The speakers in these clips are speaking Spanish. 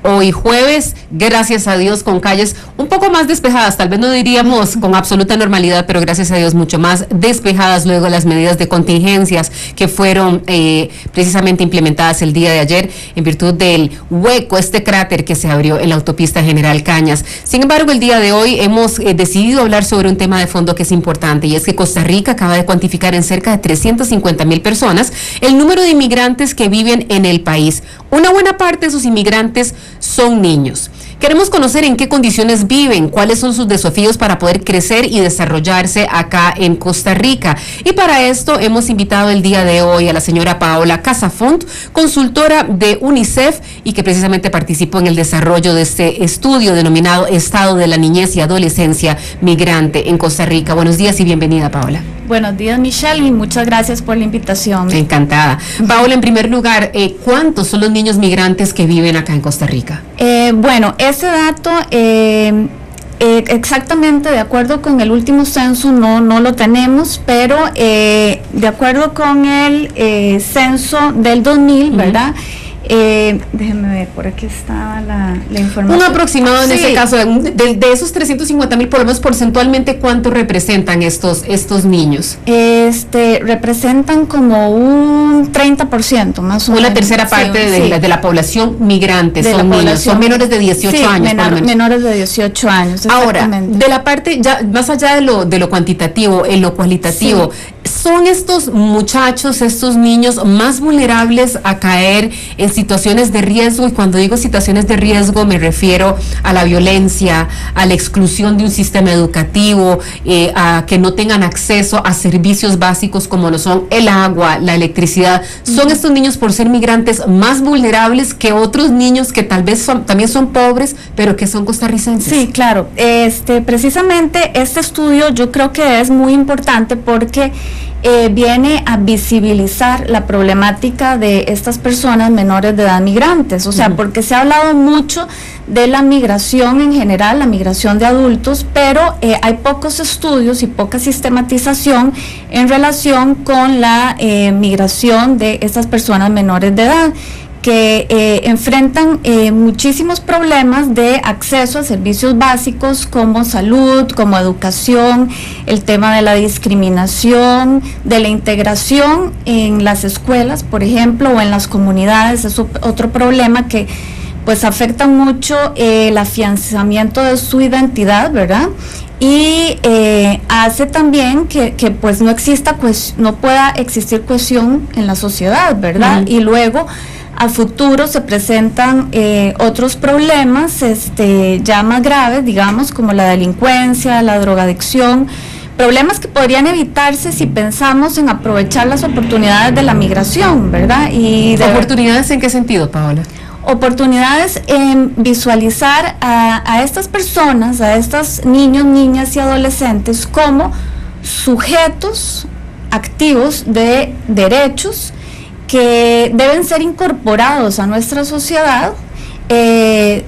hoy jueves, gracias a Dios, con calles un poco más despejadas, tal vez no diríamos con absoluta normalidad, pero gracias a Dios mucho más despejadas luego de las medidas de contingencias que fueron precisamente implementadas el día de ayer en virtud del hueco, este cráter que se abrió en la autopista General Cañas. Sin embargo, el día de hoy hemos decidido hablar sobre un tema de fondo que es importante, y es que Costa Rica acaba de cuantificar en cerca de 350,000 personas el número de inmigrantes que viven en el país. Una buena parte de esos inmigrantes son niños. Queremos conocer en qué condiciones viven, cuáles son sus desafíos para poder crecer y desarrollarse acá en Costa Rica. Y para esto hemos invitado el día de hoy a la señora Paola Casafont, consultora de UNICEF y que precisamente participó en el desarrollo de este estudio denominado Estado de la Niñez y Adolescencia Migrante en Costa Rica. Buenos días y bienvenida, Paola. Buenos días, Michelle, y muchas gracias por la invitación. Encantada. Paola, en primer lugar, ¿cuántos son los niños migrantes que viven acá en Costa Rica? Bueno, ese dato exactamente de acuerdo con el último censo no lo tenemos, pero de acuerdo con el censo del 2000, ¿verdad? Déjenme ver, por aquí estaba la información. Un aproximado en ese caso, de esos 350,000, por lo menos porcentualmente, ¿cuánto representan estos niños? Representan como un 30%, más o menos. Una tercera parte de la población migrante son niños, son menores de 18 años. Por lo menos. Menores de 18 años, Ahora, de la parte, ya más allá de lo cuantitativo, en lo cualitativo, ¿son estos muchachos, estos niños más vulnerables a caer en situaciones de riesgo? Y cuando digo situaciones de riesgo me refiero a la violencia, a la exclusión de un sistema educativo, a que no tengan acceso a servicios básicos como lo son el agua, la electricidad. ¿Son estos niños, por ser migrantes, más vulnerables que otros niños que tal vez también son pobres, pero que son costarricenses? Sí, claro. Precisamente este estudio yo creo que es muy importante porque viene a visibilizar la problemática de estas personas menores de edad migrantes, o sea, porque se ha hablado mucho de la migración en general, la migración de adultos, pero hay pocos estudios y poca sistematización en relación con la migración de estas personas menores de edad, que enfrentan muchísimos problemas de acceso a servicios básicos como salud, como educación, el tema de la discriminación, de la integración en las escuelas, por ejemplo, o en las comunidades. Es otro problema que pues afecta mucho el afianzamiento de su identidad, ¿verdad? Y hace también que pues no pueda existir cohesión en la sociedad, ¿verdad? Y luego a futuro se presentan otros problemas ya más graves, digamos, como la delincuencia, la drogadicción, problemas que podrían evitarse si pensamos en aprovechar las oportunidades de la migración, ¿verdad? ¿Oportunidades en qué sentido, Paola? Oportunidades en visualizar a estas personas, a estos niños, niñas y adolescentes como sujetos activos de derechos que deben ser incorporados a nuestra sociedad de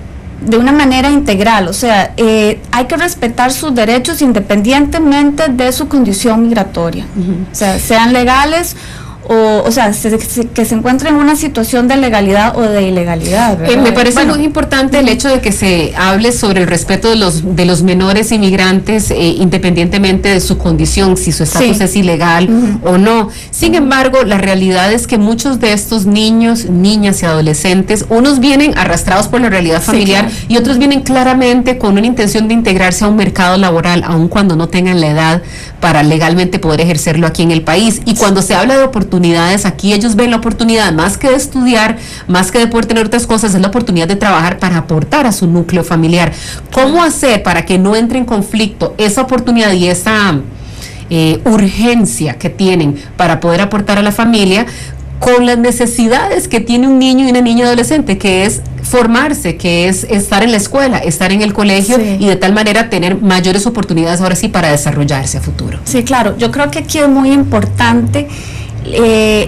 una manera integral. O sea, hay que respetar sus derechos independientemente de su condición migratoria, o sea, sean legales o sea, que se encuentren en una situación de legalidad o de ilegalidad, ¿verdad? Me parece muy importante el hecho de que se hable sobre el respeto de los menores inmigrantes, independientemente de su condición, si su estatus es ilegal o no. Sin embargo, la realidad es que muchos de estos niños, niñas y adolescentes, unos vienen arrastrados por la realidad familiar, y otros vienen claramente con una intención de integrarse a un mercado laboral, aun cuando no tengan la edad para legalmente poder ejercerlo aquí en el país. Y cuando se habla de oportunidades, aquí ellos ven la oportunidad, más que de estudiar, más que de poder tener otras cosas, es la oportunidad de trabajar para aportar a su núcleo familiar. ¿Cómo hacer para que no entre en conflicto esa oportunidad y esa urgencia que tienen para poder aportar a la familia con las necesidades que tiene un niño y una niña adolescente, que es formarse, que es estar en la escuela, estar en el colegio, y de tal manera tener mayores oportunidades ahora sí para desarrollarse a futuro? Sí, claro, yo creo que aquí es muy importante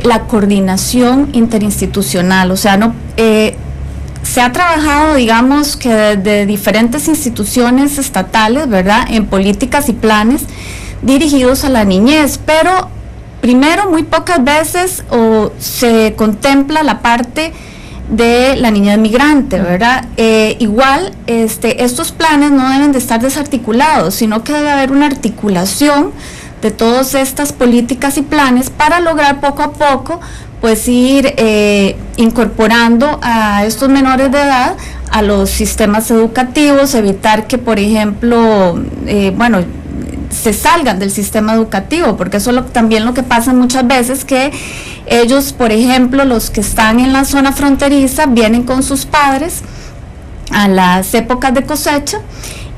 la coordinación interinstitucional, o sea, se ha trabajado, digamos, que desde diferentes instituciones estatales, ¿verdad?, en políticas y planes dirigidos a la niñez, pero primero muy pocas veces se contempla la parte de la niñez migrante, ¿verdad? Igual, estos planes no deben de estar desarticulados, sino que debe haber una articulación de todas estas políticas y planes para lograr poco a poco, pues ir incorporando a estos menores de edad a los sistemas educativos, evitar que, por ejemplo, se salgan del sistema educativo, porque eso es también lo que pasa muchas veces, que ellos, por ejemplo, los que están en la zona fronteriza, vienen con sus padres a las épocas de cosecha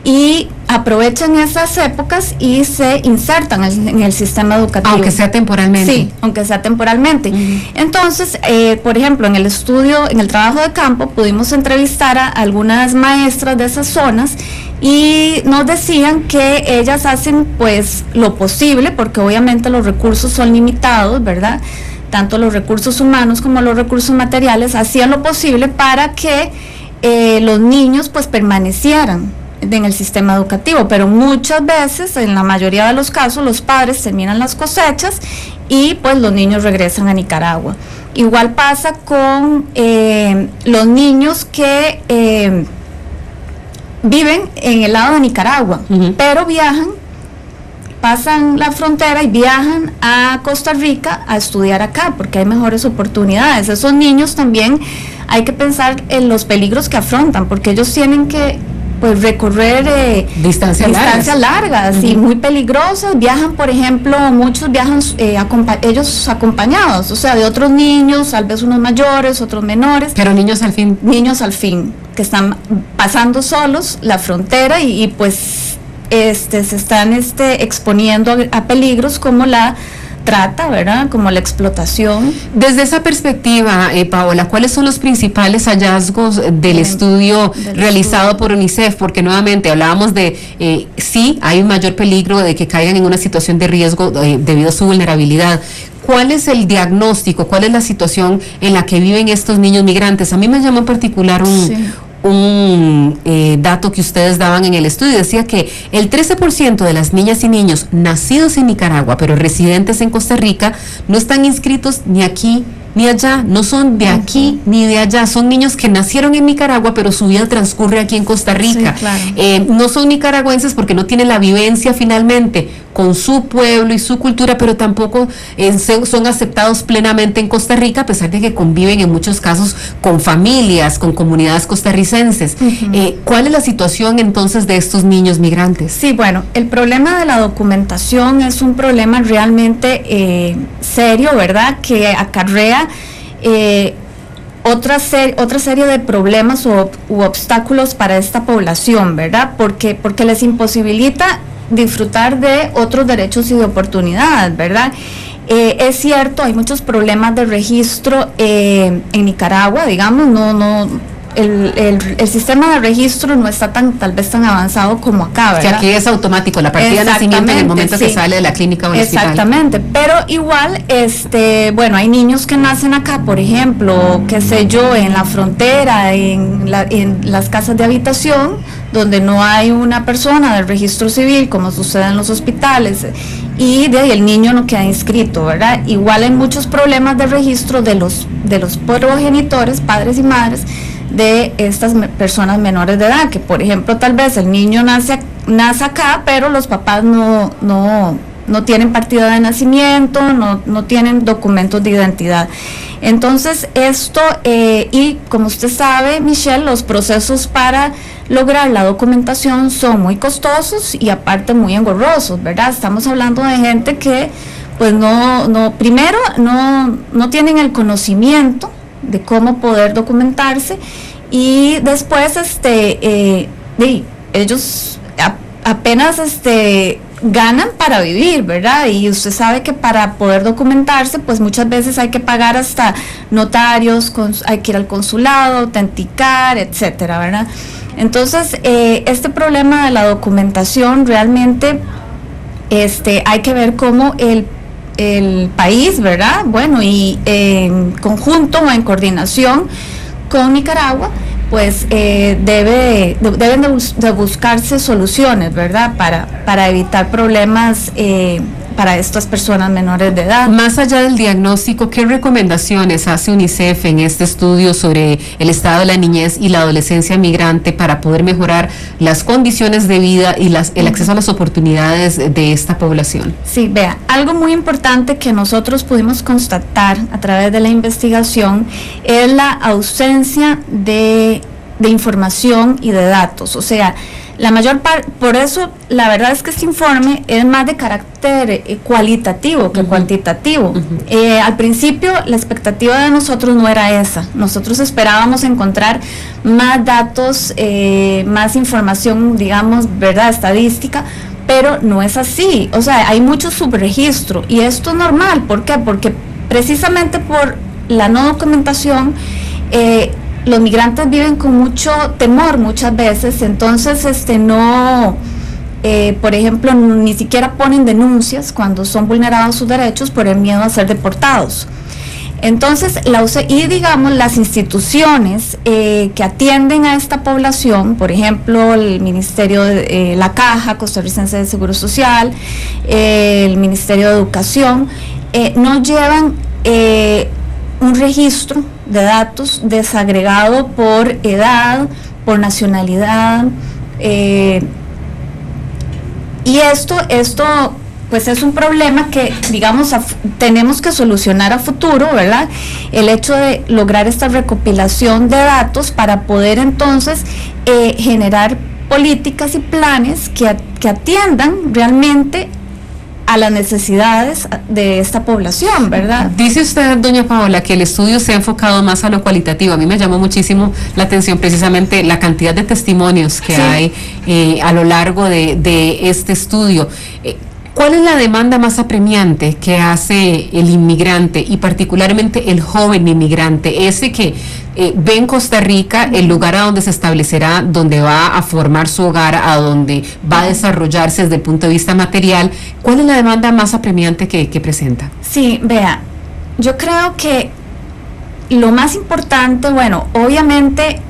y aprovechan esas épocas y se insertan en el sistema educativo. Aunque sea temporalmente. Sí, aunque sea temporalmente. Entonces, por ejemplo, en el trabajo de campo, pudimos entrevistar a algunas maestras de esas zonas y nos decían que ellas hacen pues lo posible, porque obviamente los recursos son limitados, ¿verdad? Tanto los recursos humanos como los recursos materiales, hacían lo posible para que los niños pues permanecieran en el sistema educativo, pero muchas veces, en la mayoría de los casos, los padres terminan las cosechas y pues los niños regresan a Nicaragua. Igual pasa con los niños que viven en el lado de Nicaragua, pero pasan la frontera y viajan a Costa Rica a estudiar acá, porque hay mejores oportunidades. Esos niños también hay que pensar en los peligros que afrontan, porque ellos tienen que pues recorrer distancias largas y muy peligrosas. Viajan, por ejemplo, muchos viajan ellos acompañados, o sea, de otros niños, tal vez unos mayores, otros menores. Pero niños al fin, que están pasando solos la frontera y pues se están exponiendo a peligros como la trata, ¿verdad? Como la explotación. Desde esa perspectiva, Paola, ¿cuáles son los principales hallazgos del estudio realizado por UNICEF? Porque nuevamente hablábamos de, sí, hay un mayor peligro de que caigan en una situación de riesgo debido a su vulnerabilidad. ¿Cuál es el diagnóstico? ¿Cuál es la situación en la que viven estos niños migrantes? A mí me llamó en particular un dato que ustedes daban en el estudio. Decía que el 13% de las niñas y niños nacidos en Nicaragua pero residentes en Costa Rica no están inscritos ni aquí ni allá, no son de aquí ni de allá, son niños que nacieron en Nicaragua pero su vida transcurre aquí en Costa Rica. Sí, claro. No son nicaragüenses porque no tienen la vivencia finalmente con su pueblo y su cultura, pero tampoco son aceptados plenamente en Costa Rica, a pesar de que conviven en muchos casos con familias, con comunidades costarricenses. ¿Cuál es la situación entonces de estos niños migrantes? Sí, bueno, el problema de la documentación es un problema realmente serio, ¿verdad? Que acarrea otra serie de problemas u obstáculos para esta población, ¿verdad? Porque les imposibilita disfrutar de otros derechos y de oportunidades, ¿verdad? Es cierto, hay muchos problemas de registro en Nicaragua, digamos, el sistema de registro no está tal vez tan avanzado como acá, ¿verdad? Que aquí es automático, la partida de nacimiento en el momento que sale de la clínica o el hospital. Exactamente, pero igual, hay niños que nacen acá, por ejemplo, qué sé yo, en la frontera, en las casas de habitación, donde no hay una persona del registro civil, como sucede en los hospitales, y de ahí el niño no queda inscrito, ¿verdad? Igual hay muchos problemas de registro de los progenitores, padres y madres, de estas personas menores de edad, que por ejemplo tal vez el niño nace acá, pero los papás no tienen partida de nacimiento, no tienen documentos de identidad. Entonces esto, y como usted sabe, Michelle, los procesos para lograr la documentación son muy costosos y aparte muy engorrosos, ¿verdad? Estamos hablando de gente que pues primero no tienen el conocimiento de cómo poder documentarse, y después ellos apenas ganan para vivir, ¿verdad? Y usted sabe que para poder documentarse pues muchas veces hay que pagar hasta notarios, hay que ir al consulado, autenticar, etcétera, ¿verdad? Entonces este problema de la documentación realmente hay que ver cómo el país, ¿verdad? Bueno, y en conjunto o en coordinación con Nicaragua, pues deben de buscarse soluciones, ¿verdad? Para evitar problemas para estas personas menores de edad. Más allá del diagnóstico, ¿qué recomendaciones hace UNICEF en este estudio sobre el estado de la niñez y la adolescencia migrante para poder mejorar las condiciones de vida y el acceso a las oportunidades de esta población? Sí, vea, algo muy importante que nosotros pudimos constatar a través de la investigación es la ausencia de información y de datos. O sea, la mayor parte, por eso la verdad es que este informe es más de carácter cualitativo que cuantitativo. Al principio la expectativa de nosotros no era esa. Nosotros esperábamos encontrar más datos, más información, digamos, verdad, estadística, pero no es así. O sea, hay mucho subregistro y esto es normal. ¿Por qué? Porque precisamente por la no documentación, los migrantes viven con mucho temor muchas veces, entonces no, por ejemplo, ni siquiera ponen denuncias cuando son vulnerados sus derechos por el miedo a ser deportados. Entonces, digamos, las instituciones que atienden a esta población, por ejemplo, el Ministerio de la Caja Costarricense de Seguro Social, el Ministerio de Educación, no llevan un registro de datos desagregado por edad, por nacionalidad, y esto pues es un problema que, digamos, tenemos que solucionar a futuro, ¿verdad? El hecho de lograr esta recopilación de datos para poder entonces generar políticas y planes que atiendan realmente a las necesidades de esta población, ¿verdad? Dice usted, doña Paola, que el estudio se ha enfocado más a lo cualitativo. A mí me llamó muchísimo la atención precisamente la cantidad de testimonios que hay a lo largo de este estudio. ¿Cuál es la demanda más apremiante que hace el inmigrante y particularmente el joven inmigrante, ese que ve en Costa Rica el lugar a donde se establecerá, donde va a formar su hogar, a donde va a desarrollarse desde el punto de vista material? ¿Cuál es la demanda más apremiante que presenta? Sí, vea, yo creo que lo más importante, bueno, obviamente,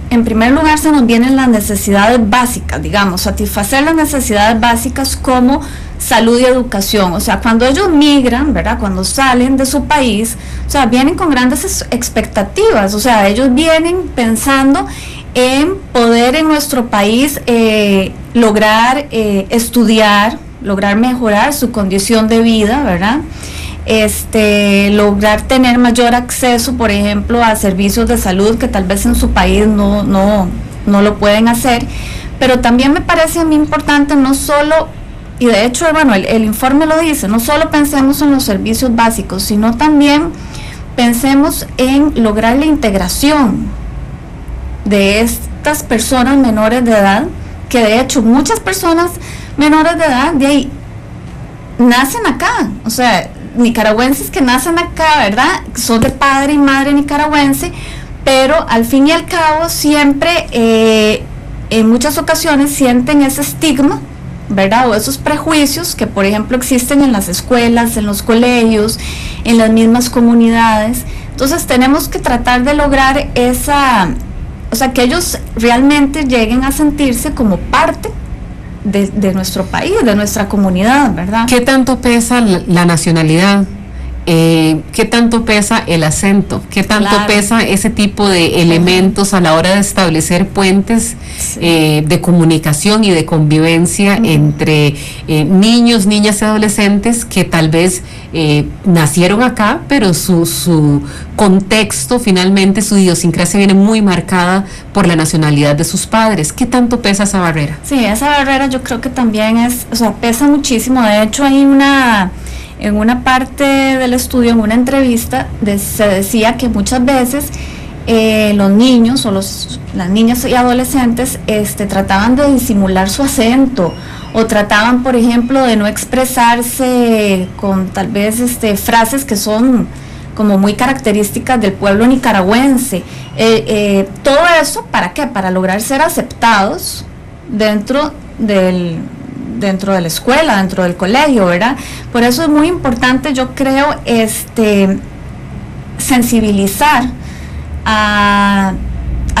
en primer lugar se nos vienen las necesidades básicas, digamos, satisfacer las necesidades básicas como salud y educación. O sea, cuando ellos migran, ¿verdad?, cuando salen de su país, o sea, vienen con grandes expectativas. O sea, ellos vienen pensando en poder en nuestro país lograr estudiar, lograr mejorar su condición de vida, ¿verdad?, lograr tener mayor acceso, por ejemplo, a servicios de salud que tal vez en su país no lo pueden hacer. Pero también me parece a mí importante no solo, y de hecho, bueno, el informe lo dice, no solo pensemos en los servicios básicos, sino también pensemos en lograr la integración de estas personas menores de edad, que de hecho muchas personas menores de edad de ahí nacen acá, o sea, nicaragüenses que nacen acá, ¿verdad?, son de padre y madre nicaragüense, pero al fin y al cabo siempre, en muchas ocasiones sienten ese estigma, ¿verdad?, o esos prejuicios que, por ejemplo, existen en las escuelas, en los colegios, en las mismas comunidades. Entonces tenemos que tratar de lograr o sea, que ellos realmente lleguen a sentirse como parte de nuestro país, de nuestra comunidad, ¿verdad? ¿Qué tanto pesa la nacionalidad? ¿Qué tanto pesa el acento? ¿Qué tanto pesa ese tipo de elementos a la hora de establecer puentes de comunicación y de convivencia entre niños, niñas y adolescentes que tal vez nacieron acá, pero su contexto, finalmente su idiosincrasia viene muy marcada por la nacionalidad de sus padres? ¿Qué tanto pesa esa barrera? Sí, esa barrera yo creo que también pesa muchísimo. De hecho, hay en una parte del estudio, en una entrevista, se decía que muchas veces los niños o las niñas y adolescentes trataban de disimular su acento, o trataban, por ejemplo, de no expresarse con tal vez frases que son como muy características del pueblo nicaragüense. Todo eso, ¿para qué? Para lograr ser aceptados dentro de la escuela, dentro del colegio, ¿verdad? Por eso es muy importante, yo creo, sensibilizar a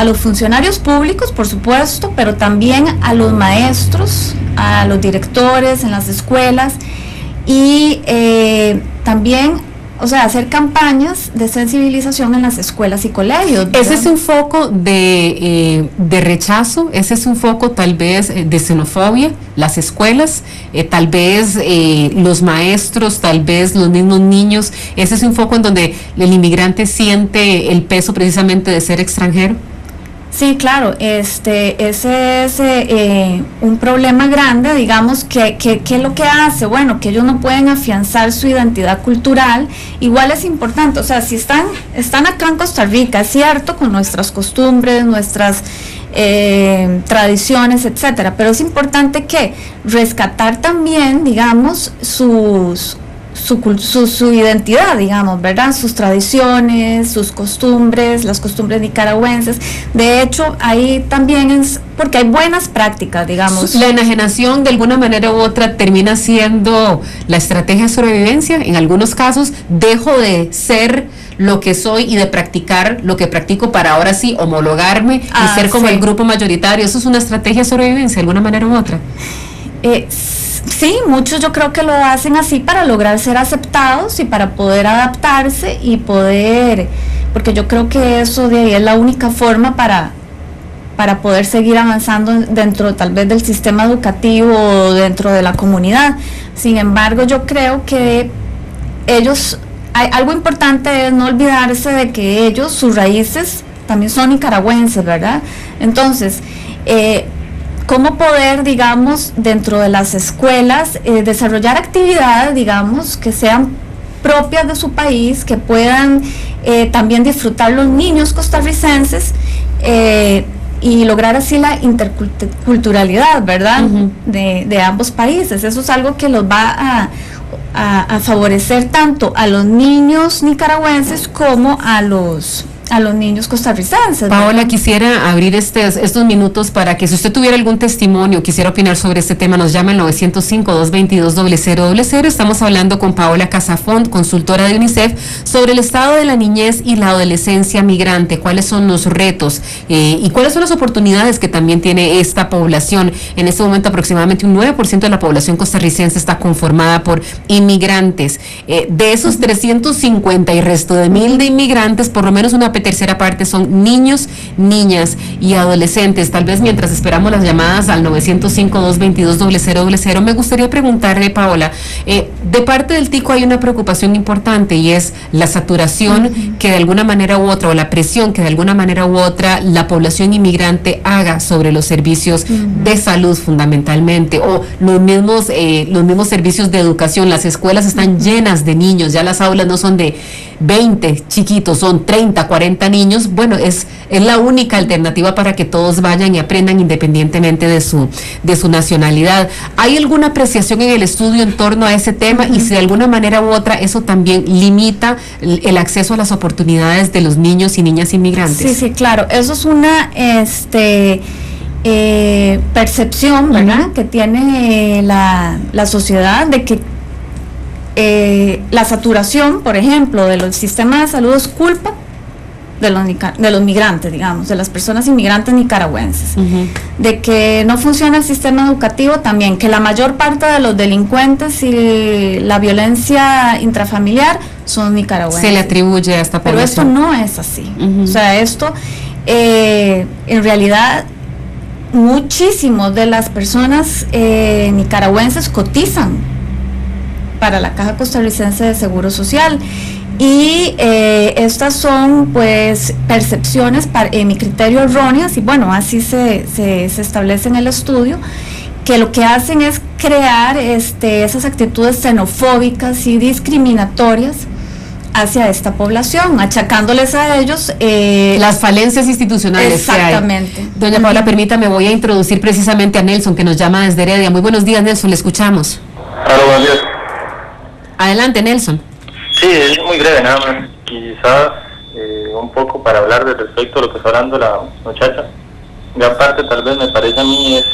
los funcionarios públicos, por supuesto, pero también a los maestros, a los directores en las escuelas, y también, o sea, hacer campañas de sensibilización en las escuelas y colegios, ¿verdad? ¿Ese es un foco de rechazo? ¿Ese es un foco tal vez de xenofobia? ¿Las escuelas? Tal vez los maestros, tal vez los mismos niños. ¿Ese es un foco en donde el inmigrante siente el peso precisamente de ser extranjero? Sí, claro, ese es un problema grande, digamos, que es lo que hace, bueno, que ellos no pueden afianzar su identidad cultural. Igual es importante, o sea, si están acá en Costa Rica, es cierto, con nuestras costumbres, nuestras tradiciones, etcétera, pero es importante que rescatar también, digamos, su identidad, digamos, ¿verdad? Sus tradiciones, sus costumbres, las costumbres nicaragüenses. De hecho, ahí también es porque hay buenas prácticas, digamos. La enajenación, de alguna manera u otra, termina siendo la estrategia de sobrevivencia. En algunos casos, dejo de ser lo que soy y de practicar lo que practico para ahora sí homologarme y ser como el grupo mayoritario. Eso es una estrategia de sobrevivencia, de alguna manera u otra. Sí, muchos yo creo que lo hacen así para lograr ser aceptados y para poder adaptarse y poder, porque yo creo que eso de ahí es la única forma para poder seguir avanzando dentro tal vez del sistema educativo o dentro de la comunidad. Sin embargo, yo creo que algo importante es no olvidarse de que ellos, sus raíces también son nicaragüenses, ¿verdad? Entonces, cómo poder, digamos, dentro de las escuelas, desarrollar actividades, digamos, que sean propias de su país, que puedan también disfrutar los niños costarricenses y lograr así la interculturalidad, ¿verdad? Uh-huh. de ambos países. Eso es algo que los va a favorecer tanto a los niños nicaragüenses como a los niños costarricenses. Paola, ¿verdad? Quisiera abrir estos minutos para que si usted tuviera algún testimonio, quisiera opinar sobre este tema, nos llama al 905-222-0000. Estamos hablando con Paola Casafont, consultora de UNICEF, sobre el estado de la niñez y la adolescencia migrante, cuáles son los retos y cuáles son las oportunidades que también tiene esta población. En este momento aproximadamente un 9% de la población costarricense está conformada por inmigrantes. De esos 350 y resto de 1,000 de inmigrantes, por lo menos una tercera parte son niños, niñas y adolescentes. Tal vez mientras esperamos las llamadas al 905-222-0000, me gustaría preguntarle, Paola, de parte del TICO hay una preocupación importante y es la saturación que de alguna manera u otra, o la presión que de alguna manera u otra la población inmigrante haga sobre los servicios de salud fundamentalmente, o los mismos servicios de educación. Las escuelas están llenas de niños, ya las aulas no son de 20 chiquitos, son 30, 40 niños. Bueno, es la única alternativa para que todos vayan y aprendan independientemente de su nacionalidad. ¿Hay alguna apreciación en el estudio en torno a ese tema? Y si de alguna manera u otra eso también limita el acceso a las oportunidades de los niños y niñas inmigrantes. Sí, claro, eso es una percepción, ¿verdad?, que tiene la sociedad de que la saturación, por ejemplo, de los sistemas de salud es culpa de los migrantes, digamos, de las personas inmigrantes nicaragüenses, de que no funciona el sistema educativo también, que la mayor parte de los delincuentes y la violencia intrafamiliar son nicaragüenses. Se le atribuye a esta población. Pero esto no es así. O sea, esto en realidad muchísimos de las personas nicaragüenses cotizan para la Caja Costarricense de Seguro Social, y estas son pues percepciones, en mi criterio, erróneas, y bueno, así se establece en el estudio, que lo que hacen es crear esas actitudes xenofóbicas y discriminatorias hacia esta población, achacándoles a ellos las falencias institucionales. Exactamente. Que hay. Doña Paola, permítame, voy a introducir precisamente a Nelson, que nos llama desde Heredia. Muy buenos días, Nelson, le escuchamos. Hola, buenos días. Adelante, Nelson. Sí, es muy breve, nada más. Quizás un poco para hablar de respecto a lo que está hablando la muchacha. Gran parte, tal vez, me parece a mí, es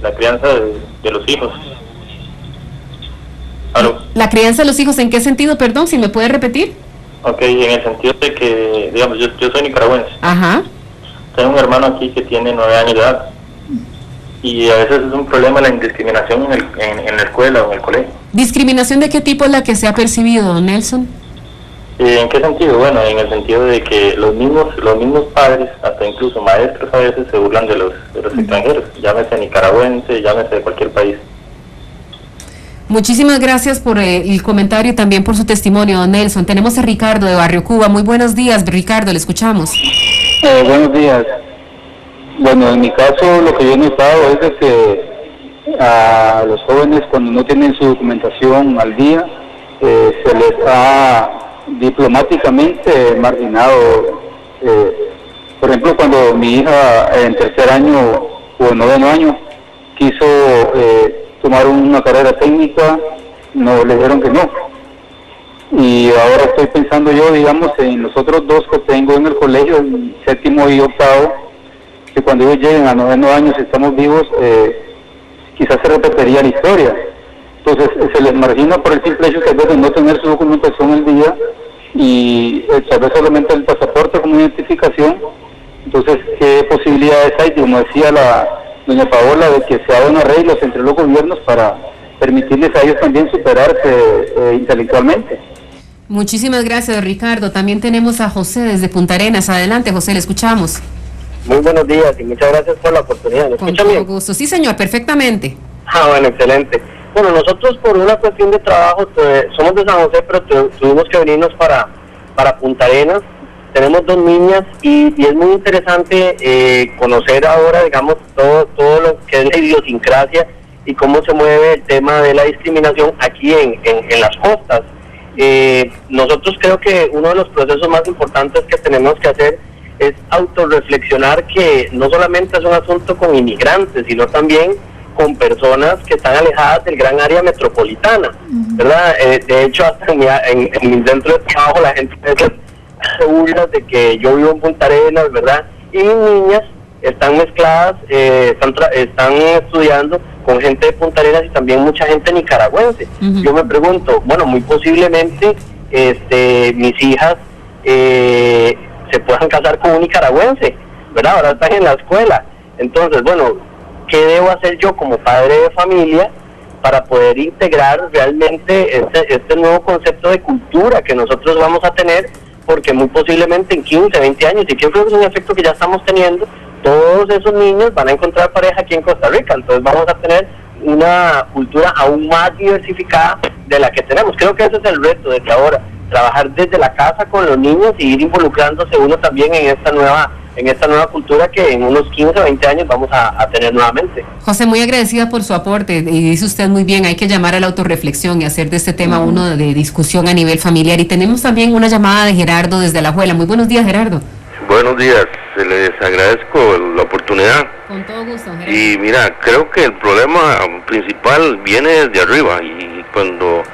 la crianza de los hijos. ¿Aló? ¿La crianza de los hijos en qué sentido, perdón, si me puede repetir? Ok, en el sentido de que, digamos, yo soy nicaragüense. Ajá. Tengo un hermano aquí que tiene 9 años de edad. Y a veces es un problema la indiscriminación en la escuela o en el colegio. ¿Discriminación de qué tipo es la que se ha percibido, don Nelson? ¿En qué sentido? Bueno, en el sentido de que los mismos padres, hasta incluso maestros a veces se burlan de los extranjeros, llámese nicaragüense, llámese de cualquier país. Muchísimas gracias por el comentario y también por su testimonio, don Nelson. Tenemos a Ricardo de Barrio Cuba. Muy buenos días, Ricardo, le escuchamos. Buenos días. Bueno, en mi caso lo que yo he notado es de que a los jóvenes cuando no tienen su documentación al día, se les ha diplomáticamente marginado. Por ejemplo, cuando mi hija en tercer año o en noveno año quiso tomar una carrera técnica, no le dijeron que no. Y ahora estoy pensando yo, digamos, en los otros dos que tengo en el colegio, en séptimo y octavo, que cuando ellos lleguen a noveno año, si estamos vivos, quizás se repetiría la historia. Entonces se les margina por el simple hecho tal vez de no tener su documentación al día y tal vez solamente el pasaporte como identificación. Entonces, ¿qué posibilidades hay? Como decía doña Paola, de que se hagan arreglos entre los gobiernos para permitirles a ellos también superarse intelectualmente? Muchísimas gracias, Ricardo. También tenemos a José desde Punta Arenas. Adelante, José, le escuchamos. Muy buenos días y muchas gracias por la oportunidad. ¿Me escuchan bien? Con todo gusto. Sí, señor, perfectamente. Bueno, excelente. Bueno, nosotros por una cuestión de trabajo, somos de San José, pero tuvimos que venirnos para Punta Arenas. Tenemos dos niñas y es muy interesante conocer ahora, digamos, todo lo que es la idiosincrasia y cómo se mueve el tema de la discriminación aquí en las costas. Nosotros creo que uno de los procesos más importantes que tenemos que hacer es autorreflexionar que no solamente es un asunto con inmigrantes, sino también con personas que están alejadas del gran área metropolitana, ¿verdad? De hecho, hasta en mi centro de trabajo la gente se burla de que yo vivo en Punta Arenas, ¿verdad? Y mis niñas están mezcladas, están estudiando con gente de Punta Arenas y también mucha gente nicaragüense. Yo me pregunto, bueno, muy posiblemente mis hijas se puedan casar con un nicaragüense, ¿verdad? Ahora están en la escuela. Entonces, bueno, ¿qué debo hacer yo como padre de familia para poder integrar realmente este nuevo concepto de cultura que nosotros vamos a tener? Porque muy posiblemente en 15, 20 años, y creo que es un efecto que ya estamos teniendo, todos esos niños van a encontrar pareja aquí en Costa Rica, entonces vamos a tener una cultura aún más diversificada de la que tenemos. Creo que ese es el reto desde ahora, trabajar desde la casa con los niños y ir involucrándose uno también en esta nueva cultura que en unos 15 o 20 años vamos a tener nuevamente. José, muy agradecida por su aporte, y dice usted muy bien, hay que llamar a la autorreflexión y hacer de este tema uno de discusión a nivel familiar. Y tenemos también una llamada de Gerardo desde Alajuela. Muy buenos días, Gerardo. Buenos días, les agradezco la oportunidad. Con todo gusto, Gerardo. Y mira, creo que el problema principal viene desde arriba, y cuando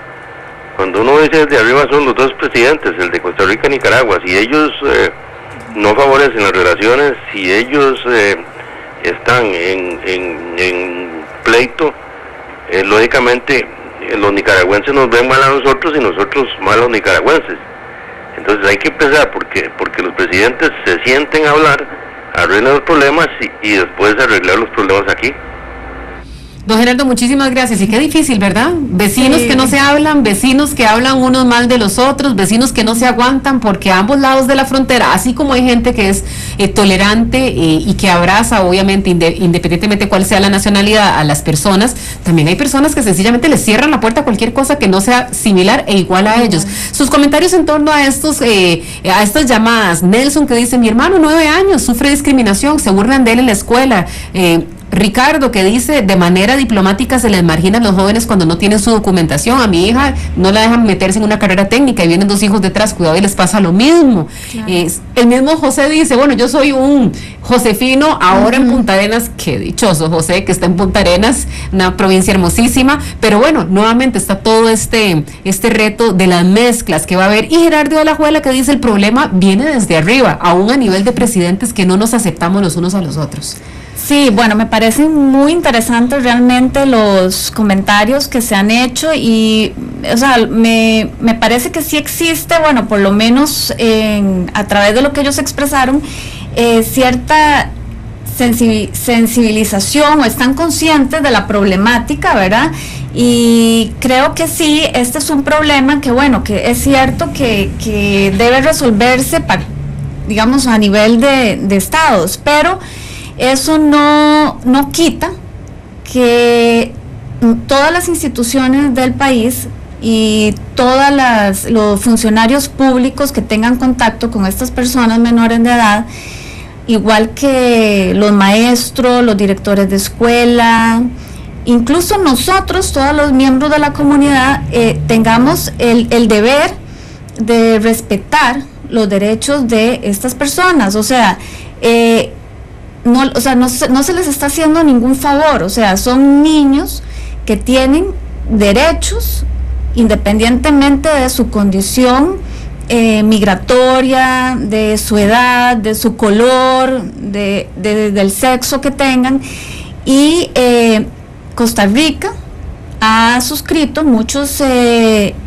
uno dice desde arriba son los dos presidentes, el de Costa Rica y Nicaragua. Si ellos no favorecen las relaciones, si ellos están en pleito, lógicamente los nicaragüenses nos ven mal a nosotros y nosotros mal a los nicaragüenses. Entonces hay que empezar porque los presidentes se sienten a hablar, arreglan los problemas y después arreglar los problemas aquí. Don Gerardo, muchísimas gracias. Y qué difícil, ¿verdad? Vecinos que no se hablan, vecinos que hablan unos mal de los otros, vecinos que no se aguantan, porque a ambos lados de la frontera, así como hay gente que es tolerante y que abraza, obviamente, independientemente cuál sea la nacionalidad, a las personas, también hay personas que sencillamente les cierran la puerta a cualquier cosa que no sea similar e igual a ellos. Sus comentarios en torno a estas llamadas. Nelson, que dice, mi hermano, 9 años, sufre discriminación, se burlan de él en la escuela. Ricardo, que dice, de manera diplomática se les margina a los jóvenes cuando no tienen su documentación. A mi hija no la dejan meterse en una carrera técnica y vienen 2 hijos detrás, cuidado, y les pasa lo mismo. Claro. El mismo José dice, bueno, yo soy un josefino ahora en Punta Arenas, qué dichoso José, que está en Punta Arenas, una provincia hermosísima, pero bueno, nuevamente está todo este reto de las mezclas que va a haber. Y Gerardo de Alajuela, que dice, el problema viene desde arriba, aún a nivel de presidentes, que no nos aceptamos los unos a los otros. Sí, bueno, me parecen muy interesantes realmente los comentarios que se han hecho y, o sea, me parece que sí existe, bueno, por lo menos a través de lo que ellos expresaron, sensibilización o están conscientes de la problemática, ¿verdad? Y creo que sí, este es un problema que, bueno, que es cierto que debe resolverse, digamos, a nivel de estados, pero eso no quita que todas las instituciones del país y todos los funcionarios públicos que tengan contacto con estas personas menores de edad, igual que los maestros, los directores de escuela, incluso nosotros, todos los miembros de la comunidad, tengamos el deber de respetar los derechos de estas personas. O sea, no se les está haciendo ningún favor. O sea, son niños que tienen derechos independientemente de su condición migratoria, de su edad, de su color, del sexo que tengan. Y Costa Rica ha suscrito muchos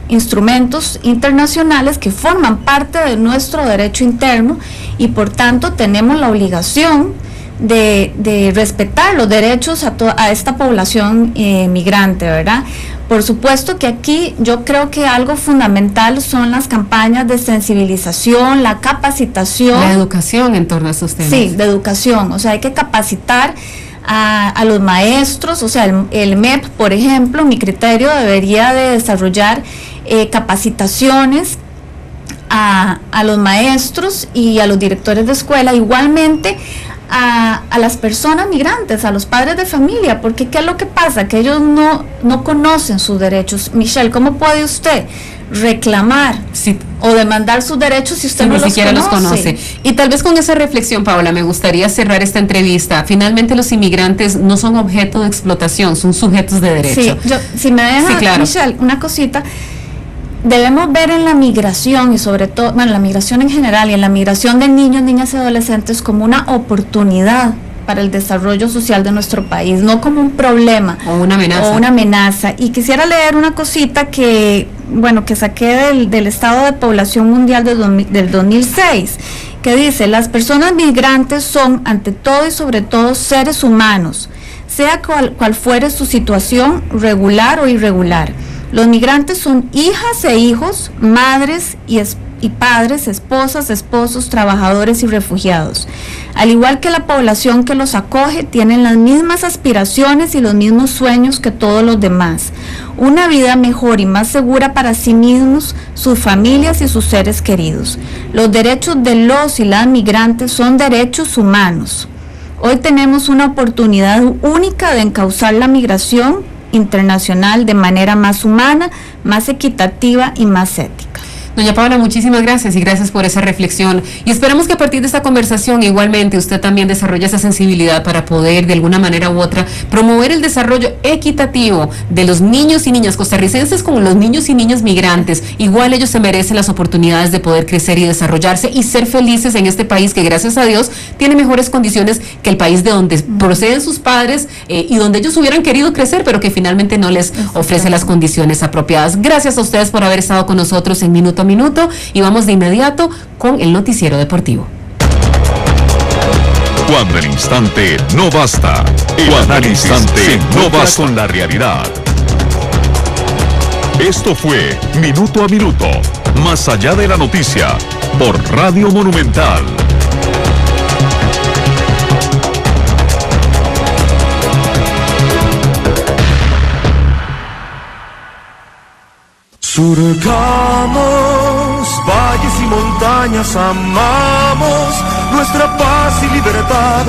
instrumentos internacionales que forman parte de nuestro derecho interno, y por tanto tenemos la obligación de respetar los derechos a esta población migrante, ¿verdad? Por supuesto que aquí yo creo que algo fundamental son las campañas de sensibilización, la capacitación. La educación en torno a estos temas. Sí, de educación. O sea, hay que capacitar a los maestros. O sea, el MEP, por ejemplo, mi criterio debería de desarrollar capacitaciones a los maestros y a los directores de escuela, igualmente a las personas migrantes, a los padres de familia, porque ¿qué es lo que pasa? Que ellos no conocen sus derechos. Michelle, ¿cómo puede usted reclamar o demandar sus derechos si usted no los siquiera los conoce? Y tal vez con esa reflexión, Paola, me gustaría cerrar esta entrevista. Finalmente, los inmigrantes no son objeto de explotación, son sujetos de derecho. Sí, si me deja, claro. Michelle, una cosita. Debemos ver en la migración, y sobre todo, bueno, la migración en general y en la migración de niños, niñas y adolescentes, como una oportunidad para el desarrollo social de nuestro país, no como un problema o una amenaza. Y quisiera leer una cosita que saqué del Estado de Población Mundial del 2006, que dice: las personas migrantes son, ante todo y sobre todo, seres humanos, sea cual fuere su situación, regular o irregular. Los migrantes son hijas e hijos, madres y padres, esposas, esposos, trabajadores y refugiados. Al igual que la población que los acoge, tienen las mismas aspiraciones y los mismos sueños que todos los demás. Una vida mejor y más segura para sí mismos, sus familias y sus seres queridos. Los derechos de los y las migrantes son derechos humanos. Hoy tenemos una oportunidad única de encauzar la migración internacional de manera más humana, más equitativa y más ética. Doña Paola, muchísimas gracias y gracias por esa reflexión, y esperamos que a partir de esta conversación igualmente usted también desarrolle esa sensibilidad para poder de alguna manera u otra promover el desarrollo equitativo de los niños y niñas costarricenses como los niños y niñas migrantes. Igual ellos se merecen las oportunidades de poder crecer y desarrollarse y ser felices en este país que, gracias a Dios, tiene mejores condiciones que el país de donde proceden sus padres y donde ellos hubieran querido crecer, pero que finalmente no les ofrece las condiciones apropiadas. Gracias a ustedes por haber estado con nosotros en Minuto a Minuto, y vamos de inmediato con el noticiero deportivo. Cuando el instante no basta, cuando el instante no basta con la realidad. Esto fue Minuto a Minuto, más allá de la noticia, por Radio Monumental. Surcamos valles y montañas, amamos nuestra paz y libertad.